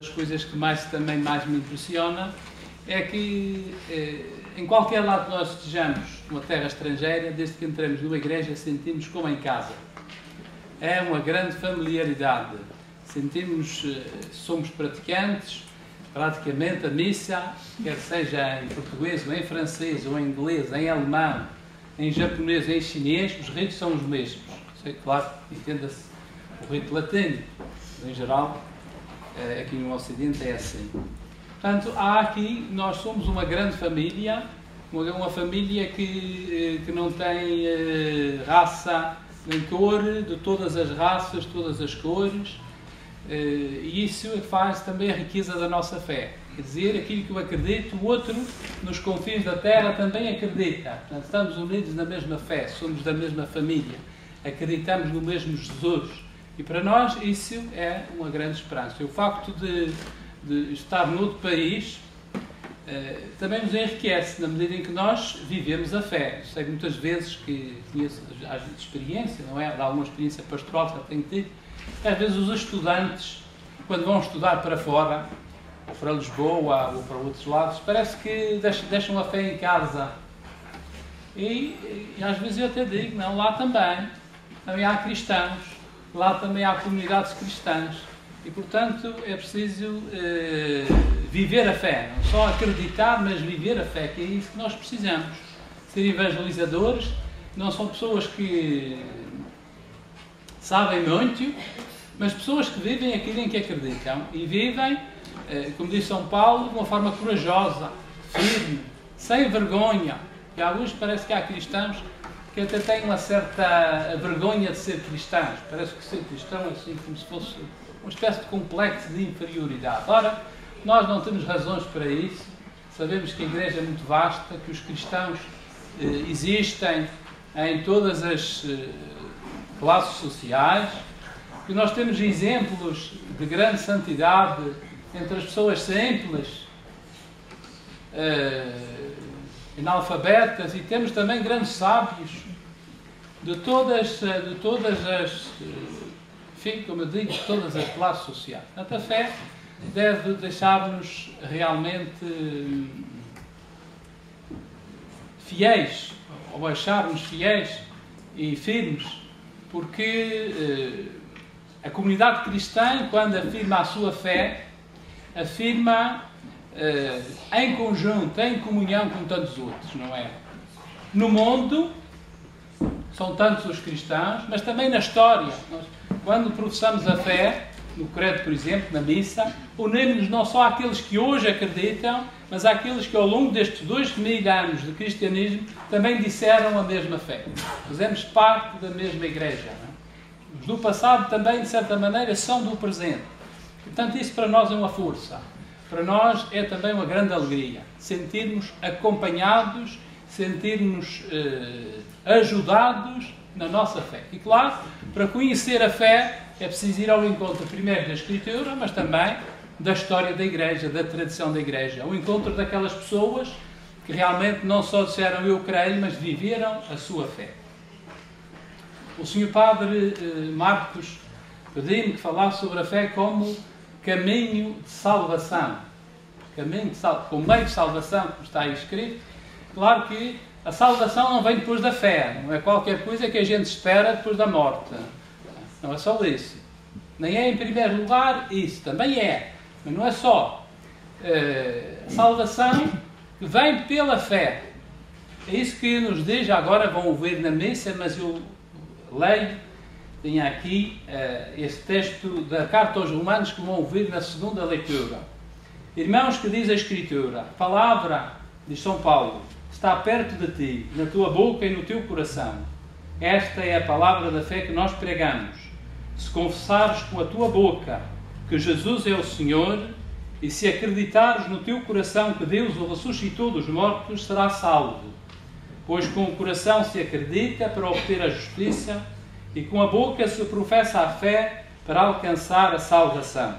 das coisas que também mais me impressiona é que em qualquer lado que nós estejamos, numa terra estrangeira, desde que entramos numa igreja, sentimos como em casa. É uma grande familiaridade. Sentimos, somos praticantes, praticamente a missa, quer seja em português, ou em francês, ou em inglês, em alemão, em japonês, em chinês, os ritos são os mesmos. Sei, claro, entenda-se o rito latino, em geral, aqui no Ocidente é assim. Portanto, há aqui, nós somos uma grande família, uma família que não tem raça nem cor, de todas as raças, todas as cores, e isso faz também a riqueza da nossa fé. Quer dizer, aquilo que eu acredito, o outro, nos confins da terra, também acredita. Portanto, estamos unidos na mesma fé, somos da mesma família, acreditamos no mesmo Jesus. E para nós isso é uma grande esperança. E o facto de estar noutro país também nos enriquece, na medida em que nós vivemos a fé. Sei muitas vezes que conheço às vezes experiência, não é? Há alguma experiência pastoral que já tenho tido. Às vezes os estudantes, quando vão estudar para fora, ou para Lisboa, ou para outros lados, parece que deixam a fé em casa. E às vezes eu até digo, não, lá também há cristãos, lá também há comunidades cristãs. E, portanto, é preciso viver a fé, não só acreditar, mas viver a fé, que é isso que nós precisamos. Ser evangelizadores, não são pessoas que sabem muito, mas pessoas que vivem aquilo em que acreditam e vivem, como diz São Paulo, de uma forma corajosa, firme, sem vergonha. E alguns parece que há cristãos que até têm uma certa vergonha de ser cristãos. Parece que ser cristão é assim como se fosse uma espécie de complexo de inferioridade. Ora, nós não temos razões para isso. Sabemos que a Igreja é muito vasta, que os cristãos existem em todas as classes sociais, que nós temos exemplos de grande santidade entre as pessoas simples, analfabetas, e temos também grandes sábios de todas as, enfim, como eu digo, de todas as classes sociais. Portanto, a fé deve deixar-nos realmente fiéis, ou achar-nos fiéis e firmes, porque a comunidade cristã, quando afirma a sua fé, afirma em conjunto, em comunhão com tantos outros, não é? No mundo, são tantos os cristãos, mas também na história. Nós, quando professamos a fé, no credo, por exemplo, na missa, unimos-nos não só àqueles que hoje acreditam, mas àqueles que ao longo destes 2000 anos de cristianismo também disseram a mesma fé. Fazemos parte da mesma igreja. Não é? Os do passado também, de certa maneira, são do presente. Portanto, isso para nós é uma força. Para nós é também uma grande alegria. Sentirmos acompanhados, sentirmos ajudados na nossa fé. E claro, para conhecer a fé é preciso ir ao encontro primeiro da Escritura, mas também da história da Igreja, da tradição da Igreja. Ao encontro daquelas pessoas que realmente não só disseram eu creio, mas viveram a sua fé. O Sr. Padre Marcos pediu-me que falasse sobre a fé como caminho de salvação. Caminho de salvação, como meio de salvação, como está aí escrito. Claro que a salvação não vem depois da fé, não é qualquer coisa que a gente espera depois da morte. Não é só isso. Nem é em primeiro lugar isso, também é. Mas não é só. A salvação vem pela fé. É isso que nos diz, agora vão ouvir na missa, mas eu leio, tenho aqui este texto da Carta aos Romanos que vão ouvir na segunda leitura. Irmãos, que diz a Escritura, a palavra de São Paulo está perto de ti, na tua boca e no teu coração. Esta é a palavra da fé que nós pregamos. Se confessares com a tua boca que Jesus é o Senhor e se acreditares no teu coração que Deus o ressuscitou dos mortos, serás salvo. Pois com o coração se acredita para obter a justiça e com a boca se professa a fé para alcançar a salvação.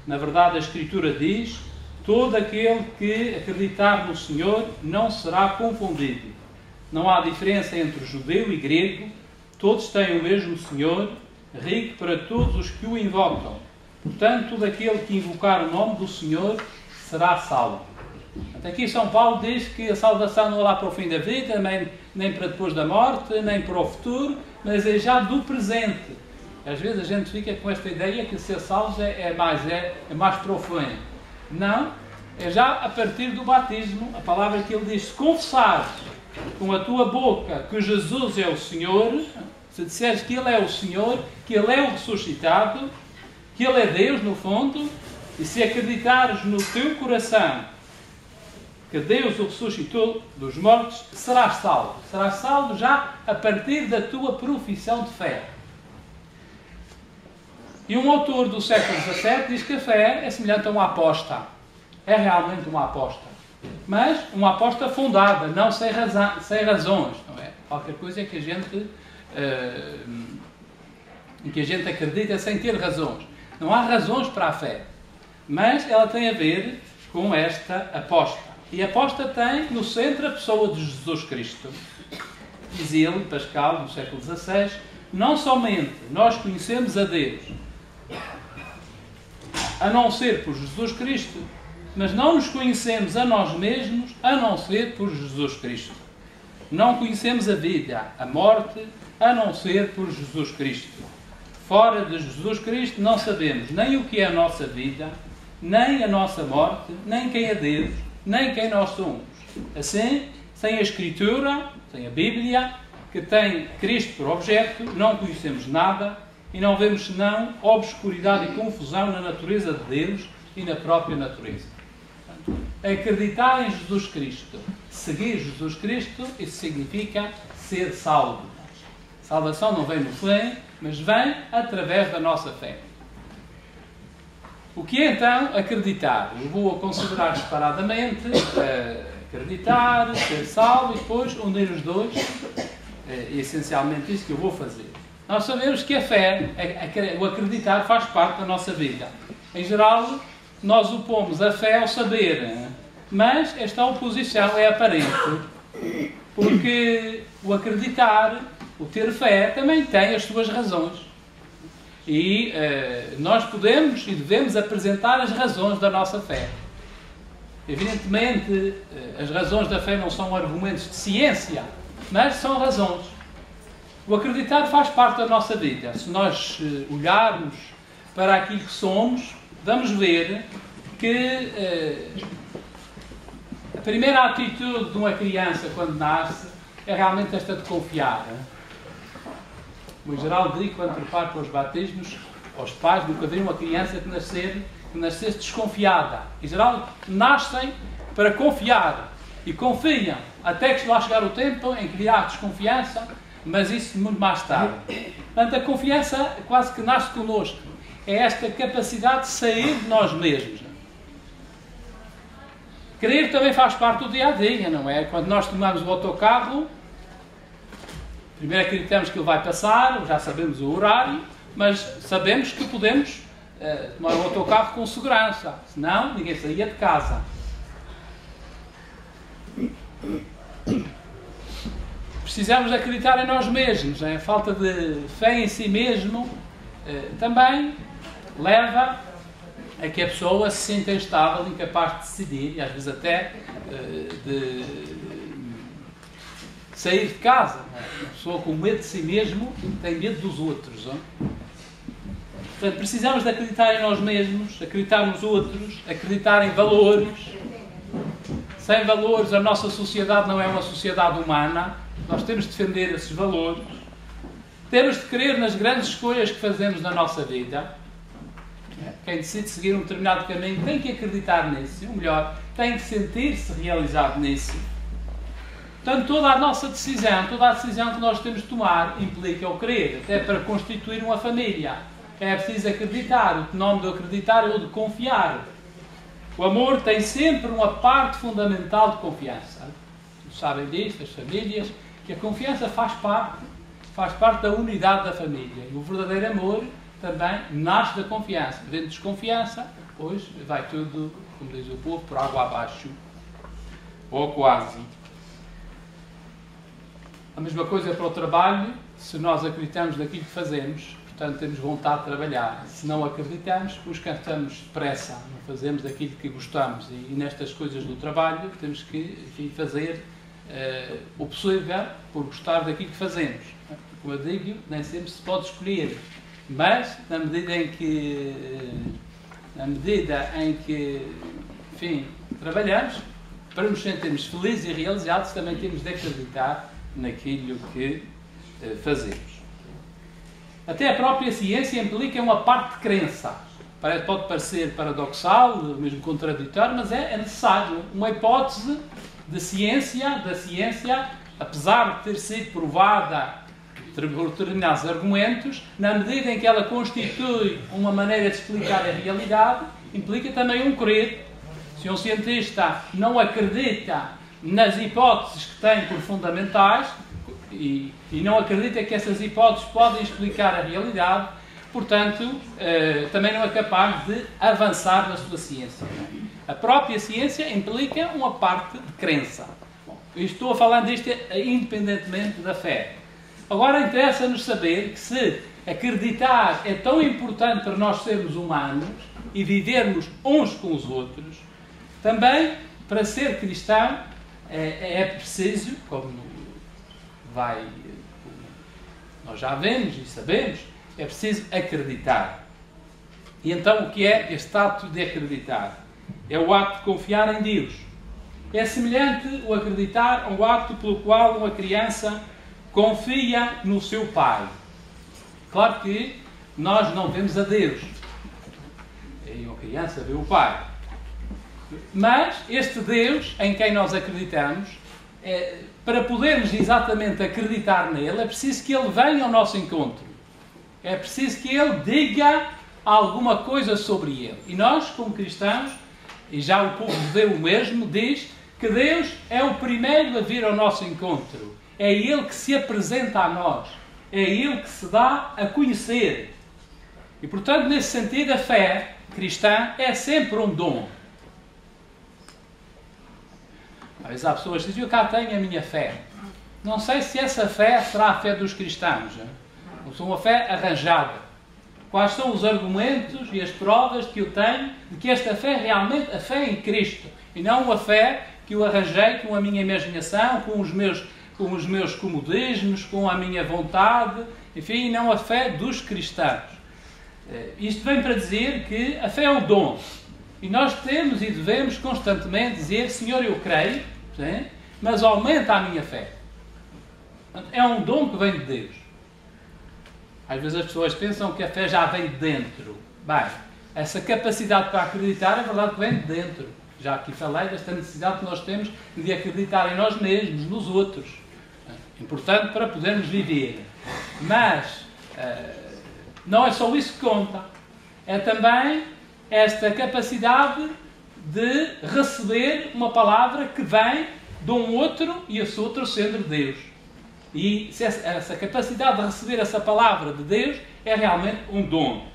Na verdade, a Escritura diz: todo aquele que acreditar no Senhor não será confundido. Não há diferença entre judeu e grego, todos têm o mesmo Senhor, rico para todos os que o invocam. Portanto, todo aquele que invocar o nome do Senhor será salvo. Aqui São Paulo diz que a salvação não é lá para o fim da vida, nem para depois da morte, nem para o futuro, mas é já do presente. Às vezes a gente fica com esta ideia que ser salvo é mais profundo. Não, é já a partir do batismo. A palavra que ele diz: se confessares com a tua boca que Jesus é o Senhor, se disseres que Ele é o Senhor, que Ele é o ressuscitado, que Ele é Deus no fundo, e se acreditares no teu coração que Deus o ressuscitou dos mortos, serás salvo. Serás salvo já a partir da tua profissão de fé. E um autor do século XVII diz que a fé é semelhante a uma aposta. É realmente uma aposta. Mas uma aposta fundada, não sem razões. Não é? Qualquer coisa que a gente acredita sem ter razões. Não há razões para a fé. Mas ela tem a ver com esta aposta. E a aposta tem no centro a pessoa de Jesus Cristo. Diz ele, Pascal, no século XVI, não somente nós conhecemos a Deus, a não ser por Jesus Cristo, mas não nos conhecemos a nós mesmos, a não ser por Jesus Cristo. Não conhecemos a vida, a morte, a não ser por Jesus Cristo. Fora de Jesus Cristo não sabemos nem o que é a nossa vida, nem a nossa morte, nem quem é Deus, nem quem nós somos. Assim, sem a Escritura, sem a Bíblia, que tem Cristo por objeto, não conhecemos nada e não vemos senão obscuridade e confusão na natureza de Deus e na própria natureza. Portanto, acreditar em Jesus Cristo, seguir Jesus Cristo, isso significa ser salvo. Salvação não vem no fim, mas vem através da nossa fé. O que é então acreditar? Eu vou considerar separadamente acreditar, ser salvo e depois unir os dois. É essencialmente isso que eu vou fazer. Nós sabemos que a fé, o acreditar, faz parte da nossa vida. Em geral, nós opomos a fé ao saber, mas esta oposição é aparente, porque o acreditar, o ter fé, também tem as suas razões. E nós podemos e devemos apresentar as razões da nossa fé. Evidentemente, as razões da fé não são argumentos de ciência, mas são razões. O acreditar faz parte da nossa vida. Se nós olharmos para aquilo que somos, vamos ver que a primeira atitude de uma criança quando nasce é realmente esta de confiar. Em geral, digo, quando preparo para os batismos, aos pais, nunca vi uma criança que nascesse desconfiada. Em geral, nascem para confiar e confiam, até que lá chegar o tempo em que há desconfiança, mas isso muito mais tarde. Portanto, a confiança quase que nasce connosco. É esta capacidade de sair de nós mesmos. Crer também faz parte do dia-a-dia, não é? Quando nós tomamos o autocarro, primeiro acreditamos que ele vai passar, já sabemos o horário, mas sabemos que podemos tomar o autocarro com segurança, senão ninguém saía de casa. Precisamos acreditar em nós mesmos. A falta de fé em si mesmo também leva a que a pessoa se sinta instável, incapaz de decidir, e às vezes até de sair de casa. A pessoa com medo de si mesmo tem medo dos outros. Portanto, precisamos de acreditar em nós mesmos, acreditar nos outros, acreditar em valores. Sem valores, a nossa sociedade não é uma sociedade humana. Nós temos de defender esses valores. Temos de crer nas grandes escolhas que fazemos na nossa vida. Quem decide seguir um determinado caminho tem que acreditar nisso. Ou melhor, tem que sentir-se realizado nisso. Portanto, toda a nossa decisão, toda a decisão que nós temos de tomar implica o crer, até para constituir uma família. É preciso acreditar. O nome de acreditar é o de confiar. O amor tem sempre uma parte fundamental de confiança. Vocês sabem disso, as famílias, que a confiança faz parte da unidade da família. E o verdadeiro amor também nasce da confiança. Dentro de desconfiança, pois vai tudo, como diz o povo, por água abaixo. Ou quase. A mesma coisa é para o trabalho. Se nós acreditamos naquilo que fazemos, portanto temos vontade de trabalhar. Se não acreditamos, buscamos depressa, não fazemos aquilo que gostamos. E nestas coisas do trabalho temos que, enfim, fazer o possível por gostar daquilo que fazemos. Como eu digo, nem sempre se pode escolher, mas na medida em que enfim, trabalhamos, para nos sentirmos felizes e realizados, também temos de acreditar naquilo que fazemos. Até a própria ciência implica uma parte de crença. Pode parecer paradoxal, mesmo contraditório, mas é necessário. Uma hipótese da ciência, apesar de ter sido provada por determinados argumentos, na medida em que ela constitui uma maneira de explicar a realidade, implica também um crer. Se um cientista não acredita nas hipóteses que tem por fundamentais e não acredita que essas hipóteses podem explicar a realidade, portanto, também não é capaz de avançar na sua ciência. A própria ciência implica uma parte de crença. Bom, eu estou a falar disto independentemente da fé. Agora interessa-nos saber que se acreditar é tão importante para nós sermos humanos e vivermos uns com os outros, também para ser cristão é preciso, como nós já vemos e sabemos, é preciso acreditar. E então o que é este ato de acreditar? É o ato de confiar em Deus. É semelhante o acreditar ao ato pelo qual uma criança confia no seu pai. Claro que nós não vemos a Deus. E uma criança vê o pai. Mas este Deus em quem nós acreditamos, para podermos exatamente acreditar nele, é preciso que ele venha ao nosso encontro. É preciso que ele diga alguma coisa sobre ele. E nós, como cristãos, e já o povo judeu mesmo, diz que Deus é o primeiro a vir ao nosso encontro. É Ele que se apresenta a nós. É Ele que se dá a conhecer. E, portanto, nesse sentido, a fé cristã é sempre um dom. Às vezes há pessoas que dizem, eu cá tenho a minha fé. Não sei se essa fé será a fé dos cristãos. Ou se é uma fé arranjada. Quais são os argumentos e as provas que eu tenho de que esta fé é realmente a fé em Cristo. E não uma fé que eu arranjei com a minha imaginação, com os meus comodismos, com a minha vontade, enfim, não a fé dos cristãos. Isto vem para dizer que a fé é um dom. E nós temos e devemos constantemente dizer, Senhor, eu creio, sim, mas aumenta a minha fé. É um dom que vem de Deus. Às vezes as pessoas pensam que a fé já vem de dentro. Bem, essa capacidade para acreditar é verdade que vem de dentro. Já aqui falei desta necessidade que nós temos de acreditar em nós mesmos, nos outros. Importante para podermos viver. Mas não é só isso que conta. É também esta capacidade de receber uma palavra que vem de um outro e esse outro sendo Deus. E essa capacidade de receber essa palavra de Deus é realmente um dom.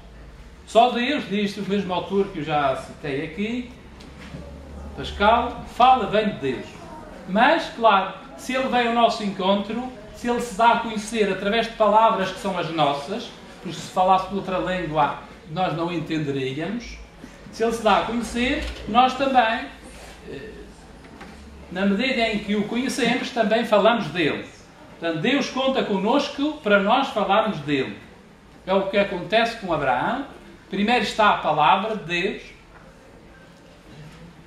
Só Deus, diz o mesmo autor que eu já citei aqui, Pascal, fala bem de Deus. Mas, claro, se ele vem ao nosso encontro, se ele se dá a conhecer através de palavras que são as nossas, porque se falasse de outra língua nós não entenderíamos, se ele se dá a conhecer, nós também, na medida em que o conhecemos, também falamos dele. Portanto, Deus conta connosco para nós falarmos dele. É o que acontece com Abraão. Primeiro está a palavra de Deus.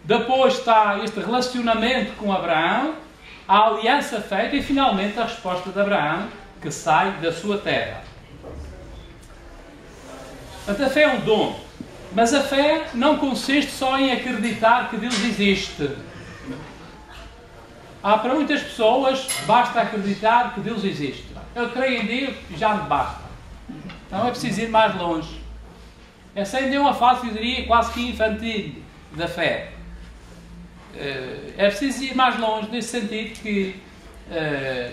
Depois está este relacionamento com Abraão, a aliança feita e, finalmente, a resposta de Abraão, que sai da sua terra. Portanto, a fé é um dom. Mas a fé não consiste só em acreditar que Deus existe. Para muitas pessoas, basta acreditar que Deus existe. Eu creio em Deus e já me basta. Não é preciso ir mais longe. Essa ainda é uma fase, eu diria, quase que infantil da fé. É preciso ir mais longe, nesse sentido que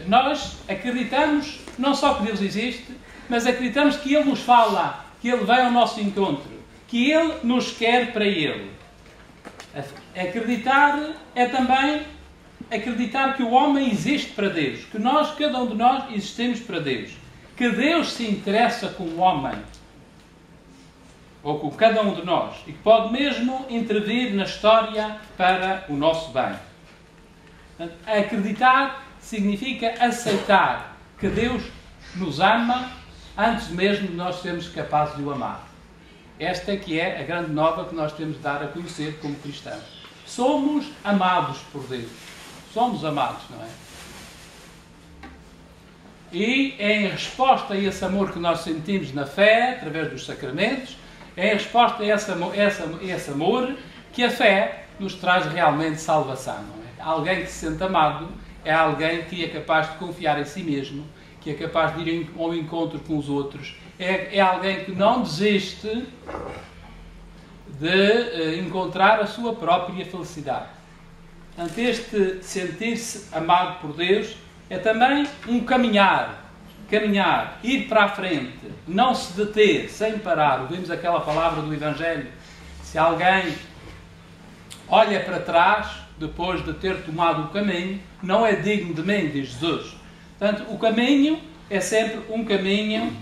nós acreditamos não só que Deus existe, mas acreditamos que Ele nos fala, que Ele vem ao nosso encontro, que Ele nos quer para Ele. Acreditar é também acreditar que o homem existe para Deus, que nós, cada um de nós, existimos para Deus. que Deus se interessa com o homem, ou com cada um de nós, e que pode mesmo intervir na história para o nosso bem. Portanto, acreditar significa aceitar que Deus nos ama antes mesmo de nós sermos capazes de o amar. Esta é que é a grande nova que nós temos de dar a conhecer como cristãos. Somos amados por Deus. Somos amados, não é? E é em resposta a esse amor que nós sentimos na fé, através dos sacramentos, é em resposta a esse amor que a fé nos traz realmente salvação. Não é? Alguém que se sente amado é alguém que é capaz de confiar em si mesmo, que é capaz de ir ao encontro com os outros, é alguém que não desiste de encontrar a sua própria felicidade. Portanto, este sentir-se amado por Deus é também um caminhar, ir para a frente, não se deter, sem parar. Ouvimos aquela palavra do Evangelho: se alguém olha para trás, depois de ter tomado o caminho, não é digno de mim, diz Jesus. Portanto, o caminho é sempre um caminho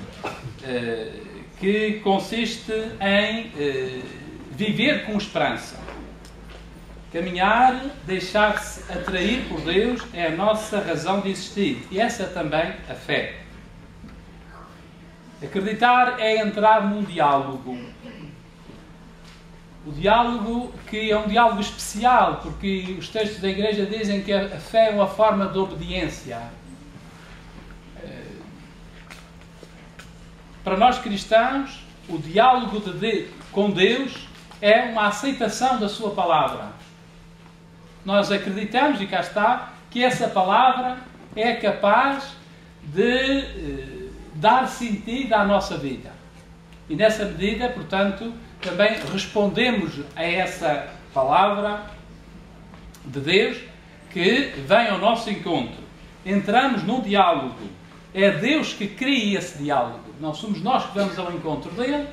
que consiste em viver com esperança. Caminhar, deixar-se atrair por Deus é a nossa razão de existir. E essa é também a fé. Acreditar é entrar num diálogo. O diálogo que é um diálogo especial, porque os textos da Igreja dizem que a fé é uma forma de obediência. Para nós cristãos, o diálogo com Deus é uma aceitação da sua palavra. Nós acreditamos, e cá está, que essa palavra é capaz de dar sentido à nossa vida. E nessa medida, portanto, também respondemos a essa palavra de Deus que vem ao nosso encontro. Entramos num diálogo. É Deus que cria esse diálogo. Não somos nós que vamos ao encontro dele,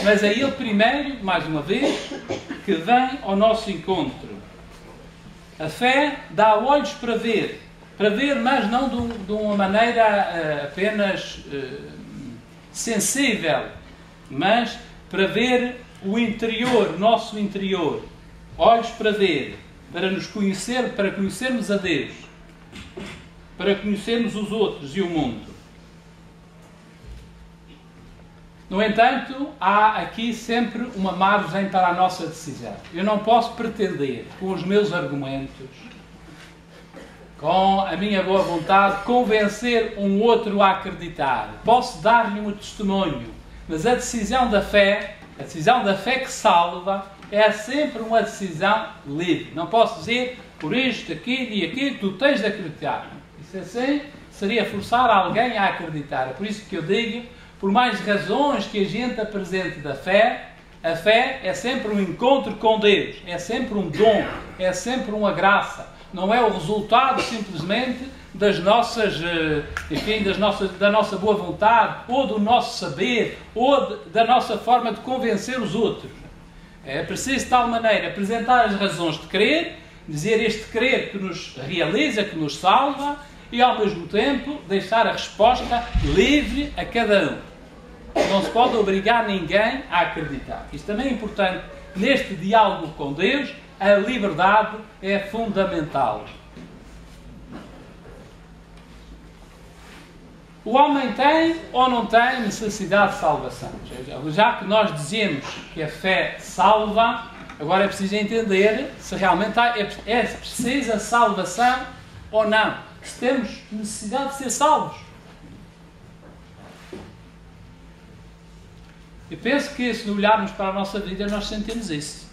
mas é Ele primeiro, mais uma vez, que vem ao nosso encontro. A fé dá olhos para ver, mas não de uma maneira apenas sensível, mas para ver o interior, nosso interior. Olhos para ver, para nos conhecer, para conhecermos a Deus, para conhecermos os outros e o mundo. No entanto, há aqui sempre uma margem para a nossa decisão. Eu não posso pretender, com os meus argumentos, com a minha boa vontade, convencer um outro a acreditar. Posso dar-lhe um testemunho, mas a decisão da fé que salva, é sempre uma decisão livre. Não posso dizer, por isto, aquilo e aquilo, tu tens de acreditar. Isso assim seria forçar alguém a acreditar. É por isso que eu digo, por mais razões que a gente apresente da fé, a fé é sempre um encontro com Deus, é sempre um dom, é sempre uma graça. Não é o resultado simplesmente das nossas, da nossa boa vontade, ou do nosso saber, ou da nossa forma de convencer os outros. É preciso de tal maneira apresentar as razões de crer, dizer este crer que nos realiza, que nos salva, e ao mesmo tempo deixar a resposta livre a cada um. Não se pode obrigar ninguém a acreditar. Isto também é importante. Neste diálogo com Deus, a liberdade é fundamental. O homem tem ou não tem necessidade de salvação? Já que nós dizemos que a fé salva, agora é preciso entender se realmente é precisa salvação ou não. Se temos necessidade de ser salvos. Eu penso que se olharmos para a nossa vida, nós sentimos isso.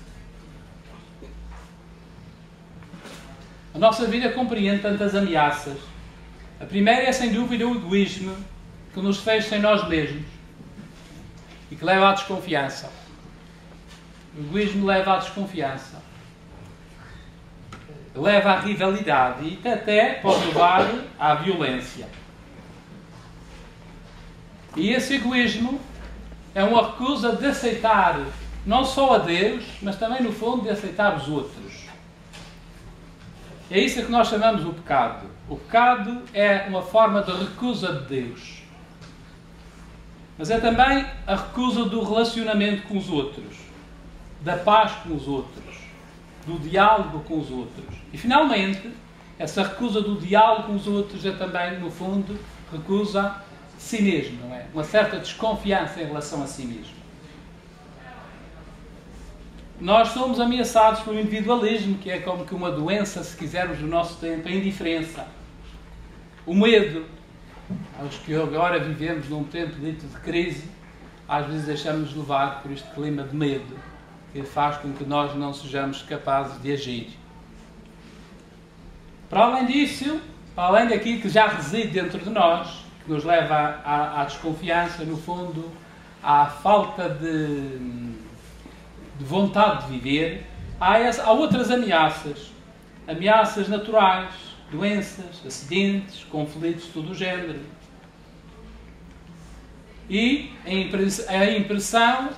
A nossa vida compreende tantas ameaças. A primeira é, sem dúvida, o egoísmo, que nos fecha em nós mesmos e que leva à desconfiança. O egoísmo leva à desconfiança, leva à rivalidade e até pode levar à violência. E esse egoísmo é uma recusa de aceitar não só a Deus, mas também, no fundo, de aceitar os outros. É isso que nós chamamos o pecado. O pecado é uma forma de recusa de Deus. mas é também a recusa do relacionamento com os outros, da paz com os outros, do diálogo com os outros. E, finalmente, essa recusa do diálogo com os outros é também, no fundo, recusa a si mesmo, não é? Uma certa desconfiança em relação a si mesmo. Nós somos ameaçados pelo individualismo, que é como que uma doença, se quisermos, do nosso tempo, a indiferença, o medo. Aos que agora vivemos num tempo dito de crise, às vezes deixamos-nos levar por este clima de medo, que faz com que nós não sejamos capazes de agir. Para além disso, para além daquilo que já reside dentro de nós, que nos leva à desconfiança, no fundo, à falta de vontade de viver, há outras ameaças. Ameaças naturais, doenças, acidentes, conflitos de todo o género. E a impressão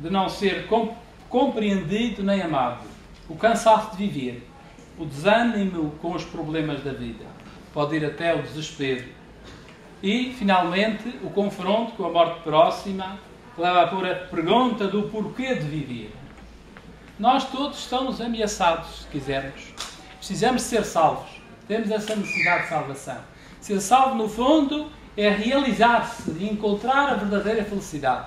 de não ser compreendido nem amado. O cansaço de viver. O desânimo com os problemas da vida. Pode ir até o desespero. E, finalmente, o confronto com a morte próxima, que leva a pôr a pergunta do porquê de viver. Nós todos estamos ameaçados, se quisermos. Precisamos ser salvos. Temos essa necessidade de salvação. Ser salvo, no fundo, é realizar-se e encontrar a verdadeira felicidade.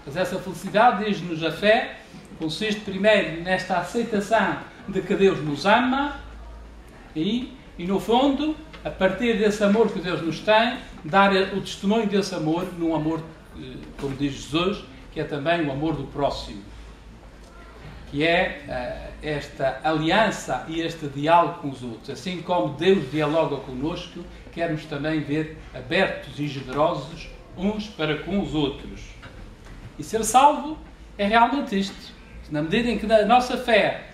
Mas essa felicidade, diz-nos a fé, consiste primeiro nesta aceitação de que Deus nos ama e, no fundo, a partir desse amor que Deus nos tem, dar o testemunho desse amor num amor, como diz Jesus, que é também o amor do próximo. Que é esta aliança e este diálogo com os outros. Assim como Deus dialoga connosco, queremos também ver abertos e generosos uns para com os outros. E ser salvo é realmente isto. Na medida em que a nossa fé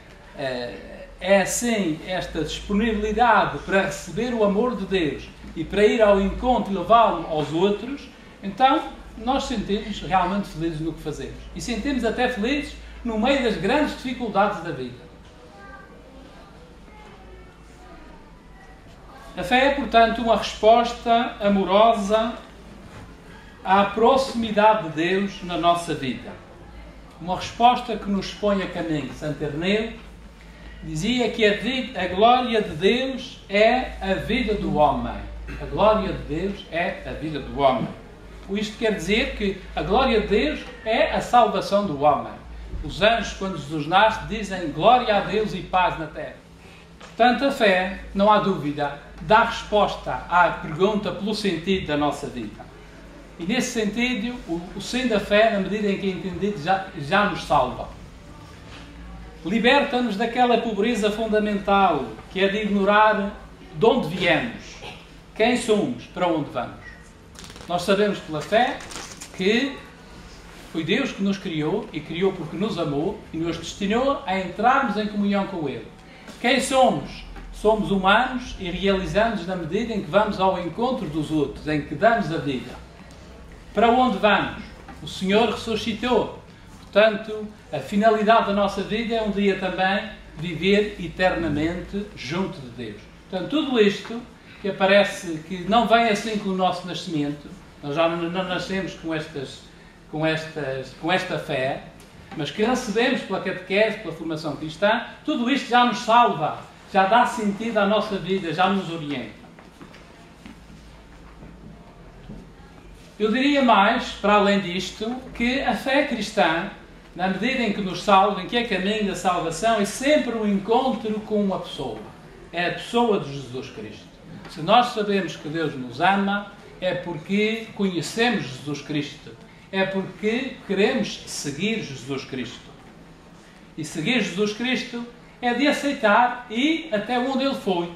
é assim, esta disponibilidade para receber o amor de Deus e para ir ao encontro e levá-lo aos outros, então nós sentimos realmente felizes no que fazemos. E sentimos até felizes no meio das grandes dificuldades da vida. A fé é, portanto, uma resposta amorosa à proximidade de Deus na nossa vida. Uma resposta que nos põe a caminho. Santo Ireneu dizia que a glória de Deus é a vida do homem. A glória de Deus é a vida do homem. Isto quer dizer que a glória de Deus é a salvação do homem. Os anjos, quando Jesus nasce, dizem glória a Deus e paz na terra. Portanto, a fé, não há dúvida, dá resposta à pergunta pelo sentido da nossa vida. E nesse sentido, o sim da fé, na medida em que é entendido, já nos salva. Liberta-nos daquela pobreza fundamental, que é de ignorar de onde viemos, quem somos, para onde vamos. Nós sabemos pela fé que foi Deus que nos criou, e criou porque nos amou, e nos destinou a entrarmos em comunhão com Ele. Quem somos? Somos humanos e realizamos na medida em que vamos ao encontro dos outros, em que damos a vida. Para onde vamos? O Senhor ressuscitou. Portanto, a finalidade da nossa vida é um dia também viver eternamente junto de Deus. Portanto, tudo isto que aparece, que não vem assim com o nosso nascimento, nós já não nascemos com esta fé, mas que recebemos pela catequese, pela formação cristã, tudo isto já nos salva, já dá sentido à nossa vida, já nos orienta. Eu diria mais, para além disto, que a fé cristã, na medida em que nos salva, em que é caminho da salvação, é sempre um encontro com uma pessoa. É a pessoa de Jesus Cristo. Se nós sabemos que Deus nos ama, é porque conhecemos Jesus Cristo. É porque queremos seguir Jesus Cristo. E seguir Jesus Cristo é de aceitar ir até onde Ele foi.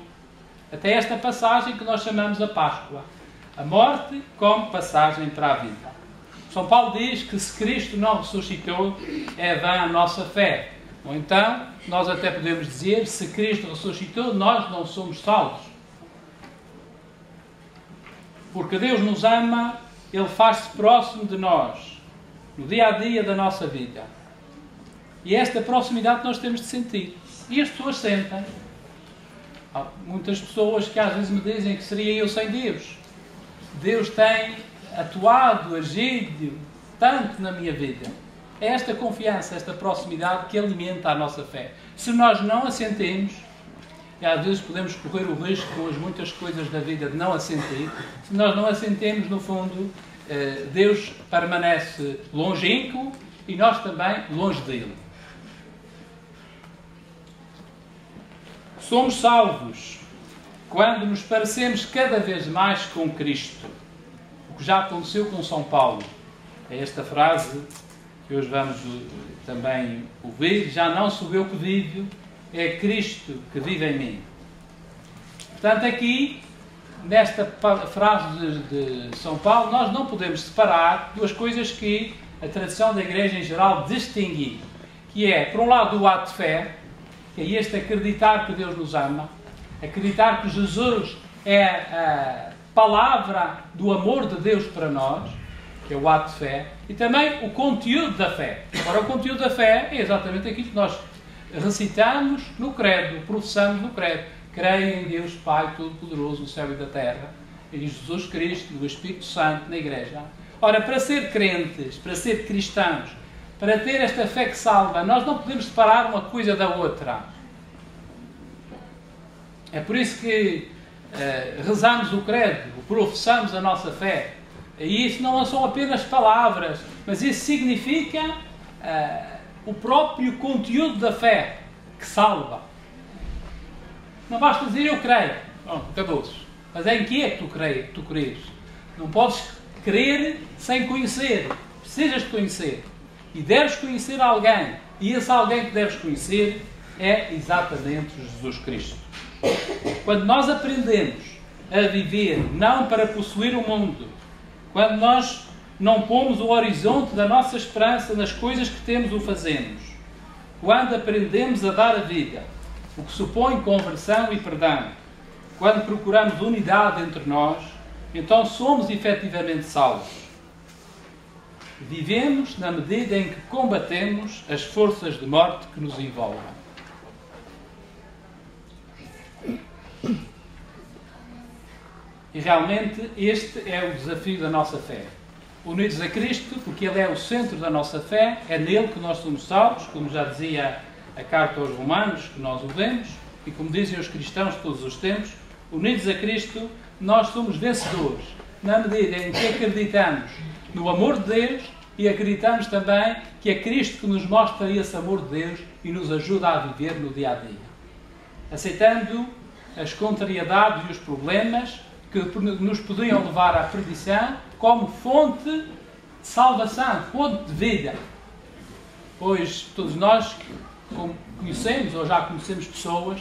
Até esta passagem que nós chamamos a Páscoa. A morte como passagem para a vida. São Paulo diz que se Cristo não ressuscitou, é vã a nossa fé. Ou então, nós até podemos dizer, se Cristo ressuscitou, nós não somos salvos. Porque Deus nos ama, Ele faz-se próximo de nós, no dia a dia da nossa vida. E é esta proximidade que nós temos de sentir. E as pessoas sentem. Há muitas pessoas que às vezes me dizem que seria eu sem Deus. Deus tem atuado, agido tanto na minha vida. É esta confiança, esta proximidade que alimenta a nossa fé. Se nós não a sentimos, e às vezes podemos correr o risco com as muitas coisas da vida de não a sentir, se nós não a sentimos, no fundo, Deus permanece longínquo e nós também longe dele. Somos salvos quando nos parecemos cada vez mais com Cristo. O que já aconteceu com São Paulo. É esta frase que hoje vamos também ouvir. Já não sou eu que vivo, é Cristo que vive em mim. Portanto, aqui, nesta frase de São Paulo, nós não podemos separar duas coisas que a tradição da Igreja em geral distingue. Que é, por um lado, o ato de fé, que é este acreditar que Deus nos ama, acreditar que Jesus é a palavra do amor de Deus para nós, que é o ato de fé, e também o conteúdo da fé. Agora, o conteúdo da fé é exatamente aquilo que nós recitamos no credo, professamos no credo. Creio em Deus Pai Todo-Poderoso, no céu e da terra, em Jesus Cristo, no Espírito Santo, na Igreja. Ora, para ser crentes, para ser cristãos, para ter esta fé que salva, nós não podemos separar uma coisa da outra. É por isso que rezamos o credo, professamos a nossa fé. E isso não são apenas palavras, mas isso significa o próprio conteúdo da fé que salva. Não basta dizer eu creio. Bom, acabou-se. Mas em que é que tu crês? Não podes crer sem conhecer. Precisas de conhecer. E deves conhecer alguém. E esse alguém que deves conhecer é exatamente Jesus Cristo. Quando nós aprendemos a viver não para possuir o mundo, quando nós não pomos o horizonte da nossa esperança nas coisas que temos ou fazemos, quando aprendemos a dar a vida, o que supõe conversão e perdão, quando procuramos unidade entre nós, então somos efetivamente salvos. Vivemos na medida em que combatemos as forças de morte que nos envolvem. E realmente este é o desafio da nossa fé. Unidos a Cristo, porque Ele é o centro da nossa fé, é nele que nós somos salvos, como já dizia a carta aos Romanos, que nós ouvemos, e como dizem os cristãos de todos os tempos, unidos a Cristo, nós somos vencedores, na medida em que acreditamos no amor de Deus e acreditamos também que é Cristo que nos mostra esse amor de Deus e nos ajuda a viver no dia a dia. Aceitando as contrariedades e os problemas que nos podiam levar à perdição como fonte de salvação, fonte de vida. Pois todos nós conhecemos ou já conhecemos pessoas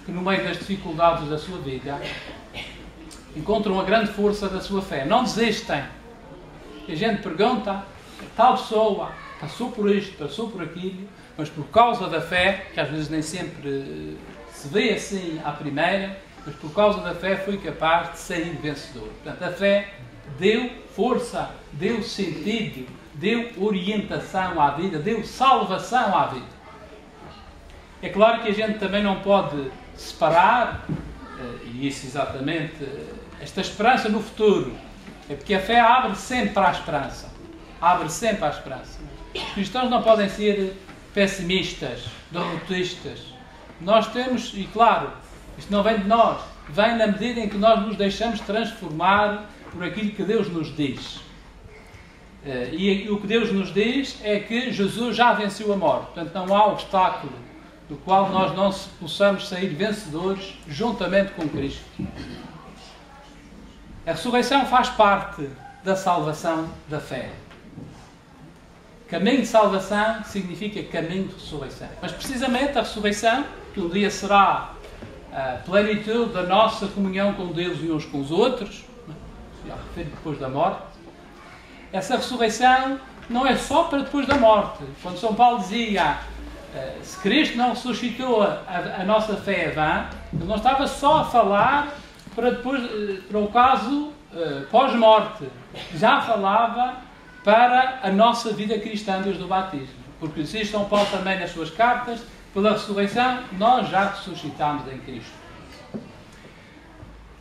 que no meio das dificuldades da sua vida encontram a grande força da sua fé. Não desistem. E a gente pergunta, tal pessoa passou por isto, passou por aquilo, mas por causa da fé, que às vezes nem sempre se vê assim à primeira, mas por causa da fé foi capaz de sair vencedor. Portanto, a fé deu força, deu sentido, deu orientação à vida, deu salvação à vida. É claro que a gente também não pode separar, e isso exatamente, esta esperança no futuro. É porque a fé abre sempre à esperança. Abre sempre à esperança. Os cristãos não podem ser pessimistas, derrotistas. Nós temos, e claro, isto não vem de nós, vem na medida em que nós nos deixamos transformar por aquilo que Deus nos diz. E o que Deus nos diz é que Jesus já venceu a morte. Portanto, não há obstáculo do qual nós não possamos sair vencedores juntamente com Cristo. A ressurreição faz parte da salvação da fé. Caminho de salvação significa caminho de ressurreição. Mas precisamente a ressurreição, que um dia será a plenitude da nossa comunhão com Deus e uns com os outros, já refiro depois da morte, essa ressurreição não é só para depois da morte. Quando São Paulo dizia se Cristo não ressuscitou, a nossa fé é vã, ele não estava só a falar para o caso pós-morte. Já falava para a nossa vida cristã desde o batismo. Porque diz São Paulo também nas suas cartas, pela ressurreição, nós já ressuscitámos em Cristo.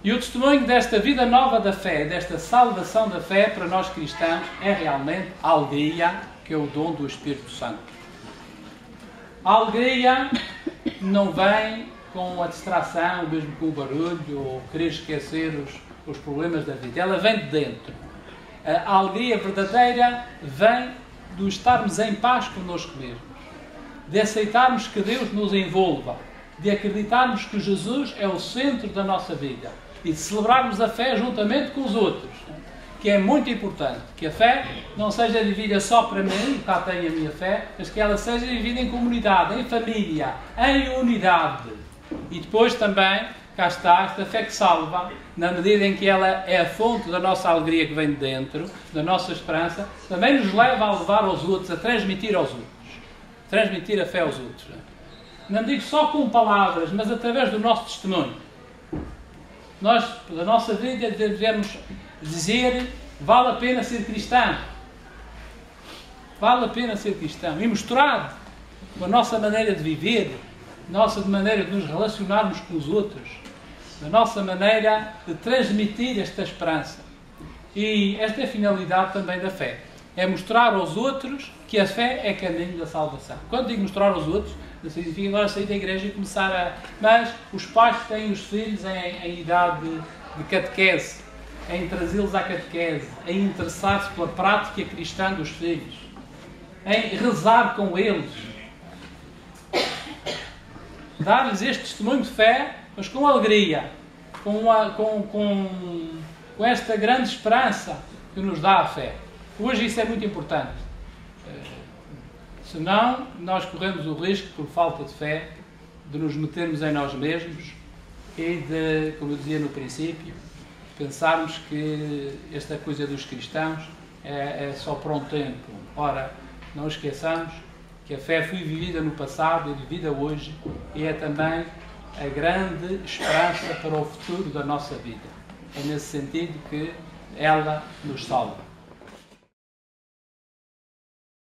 E o testemunho desta vida nova da fé, desta salvação da fé para nós cristãos, é realmente a alegria, que é o dom do Espírito Santo. A alegria não vem com a distração, mesmo com o barulho, ou querer esquecer os problemas da vida. Ela vem de dentro. A alegria verdadeira vem de estarmos em paz connosco mesmos, de aceitarmos que Deus nos envolva, de acreditarmos que Jesus é o centro da nossa vida e de celebrarmos a fé juntamente com os outros, que é muito importante. Que a fé não seja vivida só para mim, cá tenho a minha fé, mas que ela seja vivida em comunidade, em família, em unidade. E depois também, cá está, esta fé que salva, na medida em que ela é a fonte da nossa alegria que vem de dentro, da nossa esperança, também nos leva a levar aos outros, a transmitir aos outros. Transmitir a fé aos outros. Não digo só com palavras, mas através do nosso testemunho. Nós, pela nossa vida, devemos dizer: vale a pena ser cristão. Vale a pena ser cristão. E mostrar com a nossa maneira de viver, a nossa maneira de nos relacionarmos com os outros, a nossa maneira de transmitir esta esperança. E esta é a finalidade também da fé. É mostrar aos outros que a fé é caminho da salvação. Quando digo mostrar aos outros, não significa agora sair da igreja e começar a... Mas os pais que têm os filhos em idade de catequese, em trazê-los à catequese, em interessar-se pela prática cristã dos filhos, em rezar com eles, dar-lhes este testemunho de fé, mas com alegria, com esta grande esperança que nos dá a fé. Hoje isso é muito importante. Senão, nós corremos o risco, por falta de fé, de nos metermos em nós mesmos e de, como eu dizia no princípio, pensarmos que esta coisa dos cristãos é só por um tempo. Ora, não esqueçamos que a fé foi vivida no passado e vivida hoje e é também a grande esperança para o futuro da nossa vida. É nesse sentido que ela nos salva.